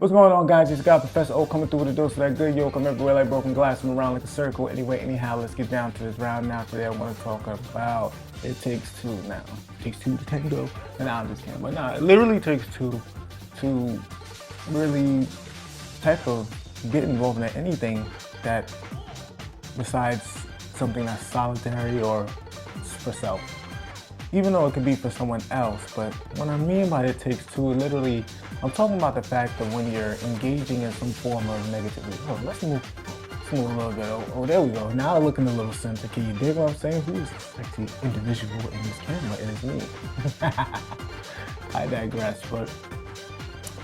What's going on, guys? It's got Professor O coming through with a dose of that good yo. Come everywhere like broken glass and around like a circle. Anyway, anyhow, let's get down to this round now. Today I want to talk about it takes two now. It takes two to tango. And I'm just kidding. But nah, it literally takes two to really type of get involved in anything that besides something that's solitary or for self. Even though it could be for someone else, but what I mean by it takes two, literally, I'm talking about the fact that when you're engaging in some form of negativity. Oh, let's move a little bit. Oh, there we go. Now I'm looking a little center. Can you dig what I'm saying? Who is the sexy individual in this camera? It is me. I digress, but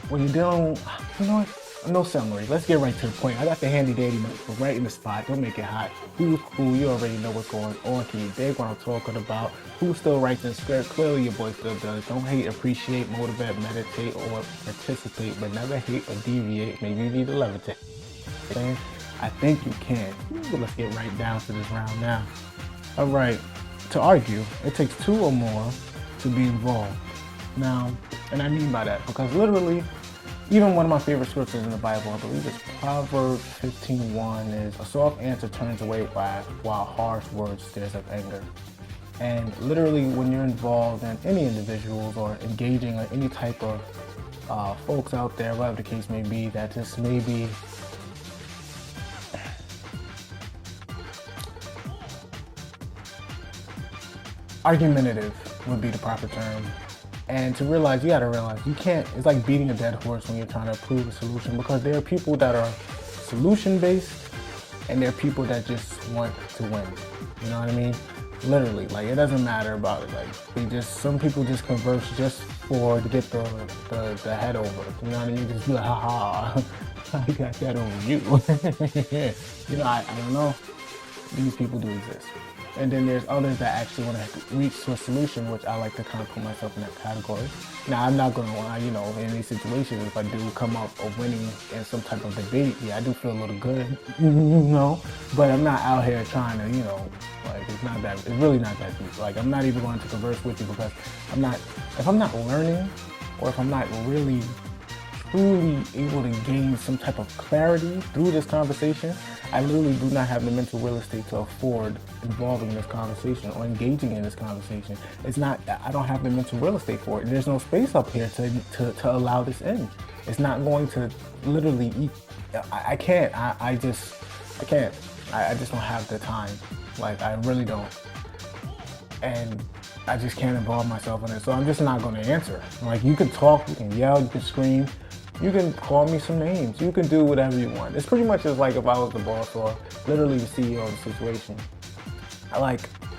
when you're dealing, you know what? No summary. Let's get right to the point. I got the handy dandy notebook right in the spot. Don't make it hot. Who's cool? You already know what's going on. Can you dig what I'm talking about? Who still writes in script? Clearly your boy still does. Don't hate, appreciate, motivate, meditate, or participate, but never hate or deviate. Maybe you need to levitate. I think you can. But let's get right down to this round now. All right. To argue, it takes two or more to be involved. Now, and I mean by that because literally, even one of my favorite scriptures in the Bible, I believe it's Proverbs 15:1, is a soft answer turns away wrath, while harsh words stirs up anger. And literally, when you're involved in any individuals or engaging in any type of folks out there, whatever the case may be, that just maybe argumentative would be the proper term. And to realize, you gotta realize, you can't, it's like beating a dead horse when you're trying to prove a solution, because there are people that are solution-based and there are people that just want to win. You know what I mean? Literally, like it doesn't matter about it. Like some people just converse just to get the head over. You know what I mean? Just be like, haha, I got that over you. You know, I don't know. These people do exist. And then there's others that actually want to reach to a solution, which I like to kind of put myself in that category. Now, I'm not going to lie, you know, in any situation, if I do come up of winning in some type of debate, yeah, I do feel a little good, you know, but I'm not out here trying to, you know, like, it's really not that deep. Like, I'm not even going to converse with you because if I'm not learning or if I'm not really truly able to gain some type of clarity through this conversation, I literally do not have the mental real estate to afford involving in this conversation or engaging in this conversation. It's not, I don't have the mental real estate for it. There's no space up here to allow this in. It's not going to literally eat. I can't. I just can't. I just don't have the time. Like, I really don't. And I just can't involve myself in it. So I'm just not going to answer. Like, you can talk, you can yell, you can scream. You can call me some names. You can do whatever you want. It's pretty much just like if I was the boss or literally the CEO of the situation.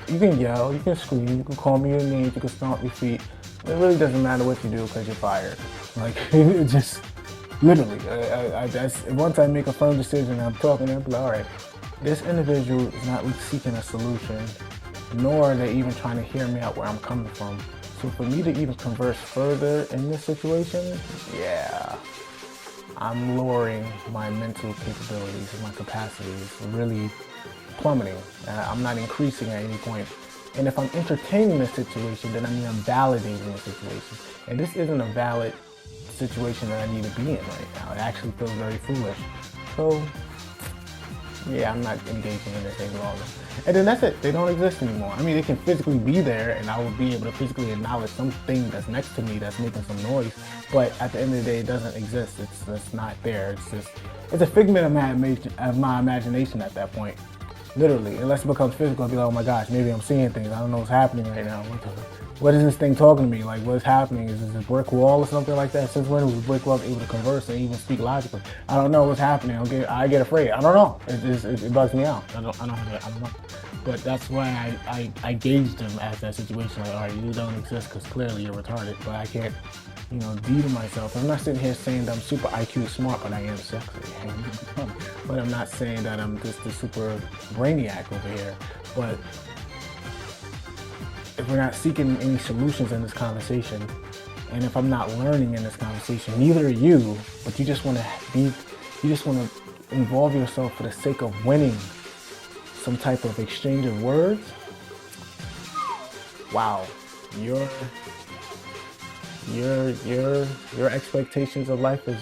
You can yell, you can scream, you can call me your names, you can stomp your feet. It really doesn't matter what you do because you're fired. Like, it just, literally, once I make a firm decision and I'm talking to them, like, all right, this individual is not seeking a solution, nor are they even trying to hear me out where I'm coming from. So for me to even converse further in this situation, yeah, I'm lowering my mental capabilities and my capacities, really plummeting. I'm not increasing at any point. And if I'm entertaining the situation, then I mean I'm validating the situation. And this isn't a valid situation that I need to be in right now. It actually feels very foolish. So yeah, I'm not engaging in this any longer. And then that's it. They don't exist anymore. I mean, they can physically be there and I will be able to physically acknowledge something that's next to me that's making some noise. But at the end of the day, it doesn't exist. It's not there. It's a figment of my imagination at that point. Literally. Unless it becomes physical, I'll be like, oh my gosh, maybe I'm seeing things. I don't know what's happening right now. What is this thing talking to me? Like, what's happening? Is this a brick wall or something like that? Since when was a brick wall able to converse and even speak logically? I don't know what's happening. I get afraid. I don't know. It bugs me out. I don't know. But that's why I gauged them as that situation. Like, all right, you don't exist because clearly you're retarded. But I can't, do to myself. I'm not sitting here saying that I'm super IQ smart, but I am sexy. But I'm not saying that I'm just a super brainiac over here. But if we're not seeking any solutions in this conversation, and if I'm not learning in this conversation, neither are you, but you just want to involve yourself for the sake of winning some type of exchange of words, wow, your expectations of life is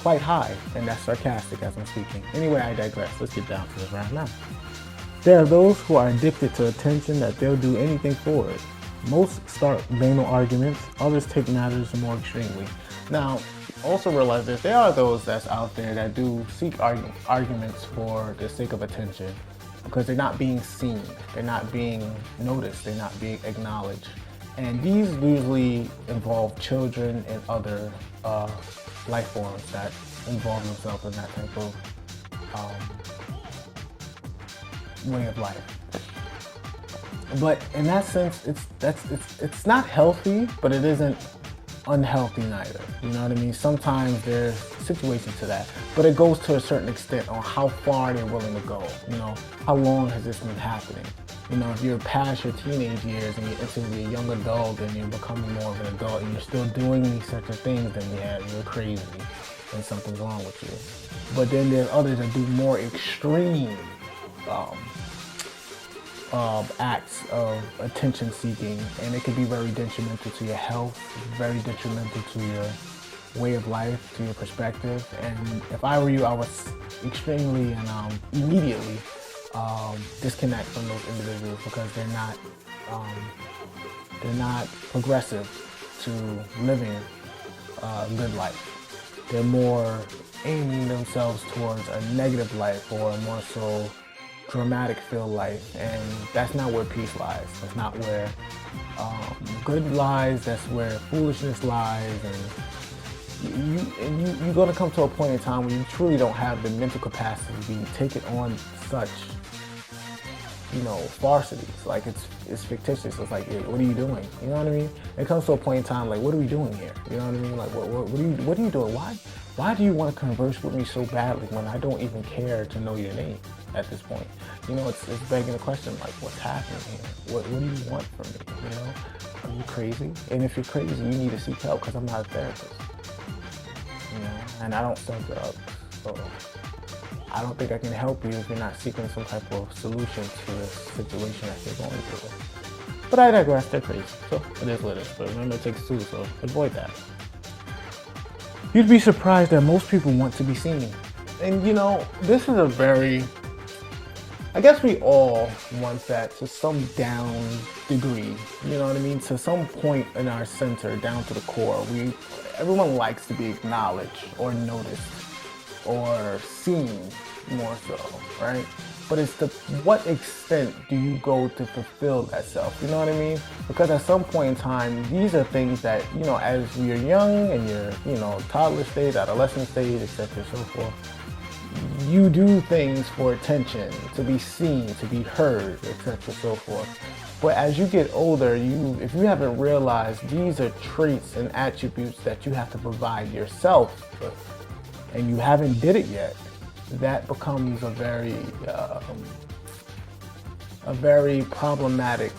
quite high, and that's sarcastic as I'm speaking. Anyway, I digress. Let's get down to this right now. There are those who are addicted to attention that they'll do anything for it. Most start banal arguments, others take matters more extremely. Now, also realize that there are those that's out there that do seek arguments for the sake of attention because they're not being seen, they're not being noticed, they're not being acknowledged. And these usually involve children and other life forms that involve themselves in that type of way of life. But in that sense, it's not healthy, but it isn't unhealthy neither. You know what I mean? Sometimes there's situations to that, but it goes to a certain extent on how far they're willing to go. You know, how long has this been happening? You know, if you're past your teenage years and you're into your young adult and you're becoming more of an adult and you're still doing these sorts of things, then yeah, you're crazy and something's wrong with you. But then there's others that do more extreme acts of attention seeking, and it can be very detrimental to your health, very detrimental to your way of life, to your perspective. And if I were you, I would extremely and immediately disconnect from those individuals because they're not progressive to living a good life. They're more aiming themselves towards a negative life or a more so dramatic feel life, and that's not where peace lies. That's not where good lies. That's where foolishness lies, and you're gonna come to a point in time where you truly don't have the mental capacity to take it on such, you know, farcities. Like it's fictitious. It's like, what are you doing? You know what I mean? It comes to a point in time like, what are we doing here? You know what I mean? Like, what are you doing? Why do you want to converse with me so badly when I don't even care to know your name at this point? You know, it's begging the question, like, what's happening here? What do you want from me? You know, are you crazy? And if you're crazy, you need to seek help because I'm not a therapist. You know, and I don't sell drugs, so I don't think I can help you if you're not seeking some type of solution to the situation that you're going through. But I digress, they're crazy, so it is what it is. But remember, it takes two, so avoid that. You'd be surprised that most people want to be seen. And you know, this is a very, I guess we all want that to some down degree, you know what I mean? To some point in our center, down to the core, everyone likes to be acknowledged or noticed or seen more so, right? But it's to what extent do you go to fulfill that self, you know what I mean? Because at some point in time, these are things that, you know, as you're young and you're, you know, toddler stage, adolescent stage, etc. so forth, you do things for attention, to be seen, to be heard, etc. so forth. But as you get older, if you haven't realized these are traits and attributes that you have to provide yourself with, and you haven't did it yet, that becomes a very problematic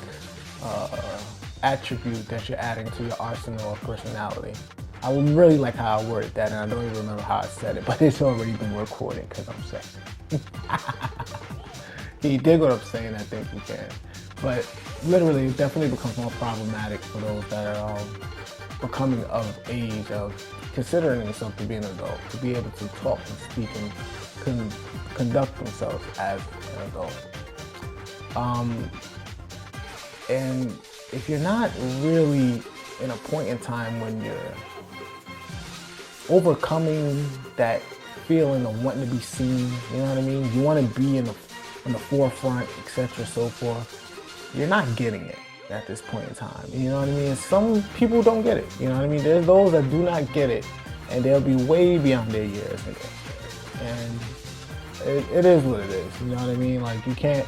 attribute that you're adding to your arsenal of personality. I would really like how I worded that, and I don't even remember how I said it, but it's already been recorded because I'm saying. He dig what I'm saying, I think he can. But literally, it definitely becomes more problematic for those that are becoming of age, of considering themselves to be an adult, to be able to talk and speak and conduct themselves as an adult. And if you're not really in a point in time when you're overcoming that feeling of wanting to be seen, you know what I mean? You want to be in the forefront, etc. so forth. You're not getting it at this point in time. You know what I mean? Some people don't get it. You know what I mean? There's those that do not get it, and they'll be way beyond their years. And it is what it is. You know what I mean? Like you can't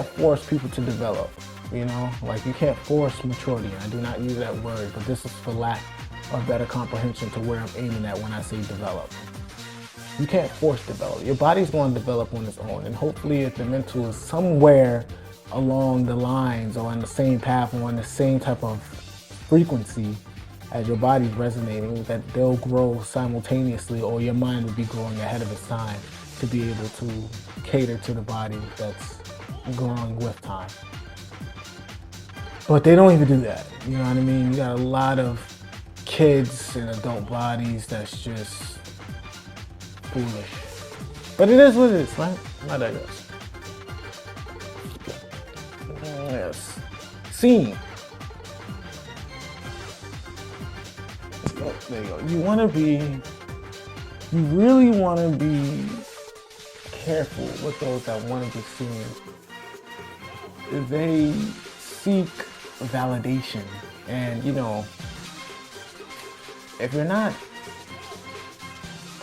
force people to develop. You know, like you can't force maturity. I do not use that word, but this is for lack of better comprehension to where I'm aiming at when I say develop. You can't force develop. Your body's going to develop on its own, and hopefully if the mental is somewhere along the lines or on the same path or on the same type of frequency as your body's resonating, that they'll grow simultaneously, or your mind will be growing ahead of its time to be able to cater to the body that's growing with time. But they don't even do that, you know what I mean? You got a lot of kids in adult bodies that's just foolish. But it is what it is, right? I digress. Yes. Scene. Oh, there you go. You really want to be careful with those that want to be seen. They seek validation. And, you know, if you're not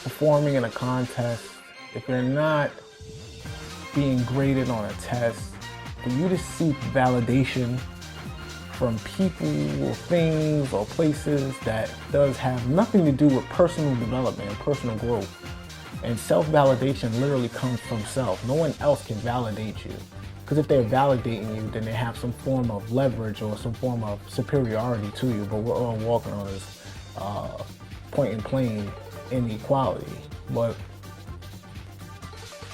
performing in a contest, if you're not being graded on a test, for you to seek validation from people or things or places that does have nothing to do with personal development and personal growth. And self-validation literally comes from self. No one else can validate you. Because if they're validating you, then they have some form of leverage or some form of superiority to you. But we're all walking on this point and plane inequality.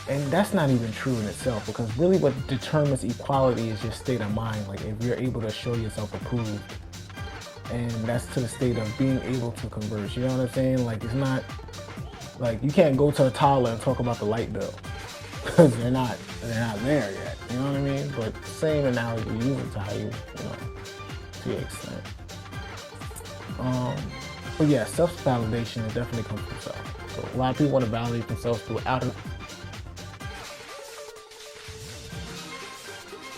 And that's not even true in itself, because really what determines equality is your state of mind. Like if you're able to show yourself approved, and that's to the state of being able to converse. You know what I'm saying? Like it's not like you can't go to a toddler and talk about the light bill because they're not there yet. You know what I mean? But same analogy, use it to how you know, to your extent. But yeah, self-validation definitely comes from self. So a lot of people want to validate themselves through outer.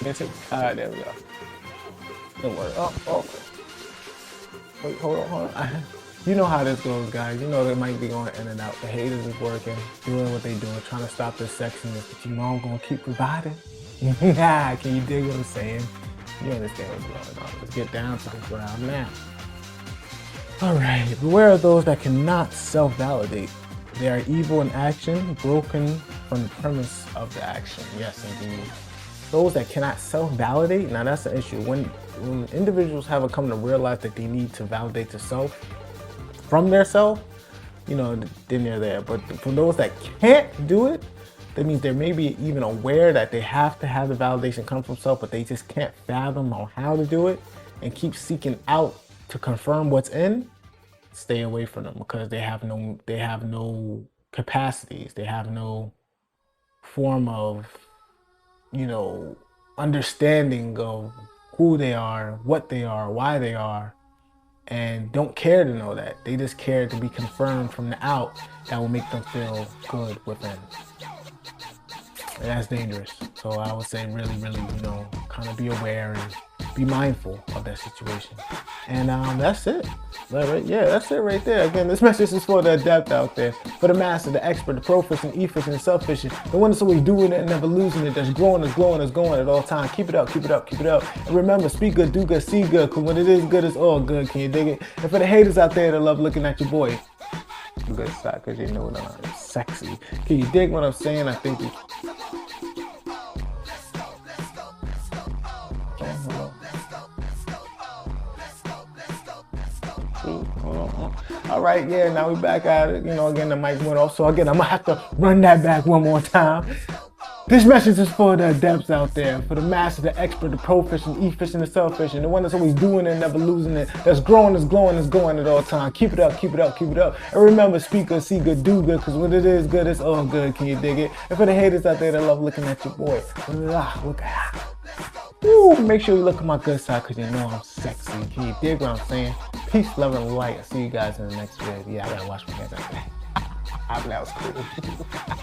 There we go. Don't worry. Oh. Wait, hold on. You know how this goes, guys. You know they might be going in and out. The haters is working, doing what they doing, trying to stop this sexiness. But you know I'm gonna keep providing. Can you dig what I'm saying? You understand what's going on. Let's get down to the ground now. All right. Beware of those that cannot self-validate. They are evil in action, broken from the premise of the action. Yes, indeed. Those that cannot self-validate, now that's the issue. When individuals haven't come to realize that they need to validate themselves from their self, you know, then they're there. But for those that can't do it, that means they're maybe even aware that they have to have the validation come from self, but they just can't fathom on how to do it and keep seeking out to confirm what's in. Stay away from them, because they have no capacities. They have no form of, you know, understanding of who they are, what they are, why they are, and don't care to know that. They just care to be confirmed from the out. That will make them feel good within. And that's dangerous. So I would say really, you know, kind of be aware and be mindful of that situation. And that's it. Yeah, that's it right there. Again, this message is for the adept out there, for the master, the expert, the proficient, efficient, self-efficient, the one that's always doing it and never losing it, that's growing, is glowing, is going at all times. Keep it up, keep it up, keep it up. And remember, speak good, do good, see good, because when it is good, it's all good. Can you dig it? And for the haters out there that love looking at your boy, good side, because you know that I'm sexy. Can you dig what I'm saying? I think all right, yeah, now we back at it. You know, again, the mic went off, so again, I'm gonna have to run that back one more time. This message is for the adepts out there, for the master, the expert, the proficient, efficient, the self-efficient, the one that's always doing it, never losing it, that's growing, is glowing, is going at all times. Keep it up, keep it up, keep it up. And remember, speak good, see good, do good, because when it is good, it's all good. Can you dig it? And for the haters out there that love looking at your boy, look at. Woo, make sure you look at my good side, because you know I'm sexy. Can you dig what I'm saying? Peace, love, and light. I'll see you guys in the next video. Yeah, I gotta wash my hands after that. That was cool.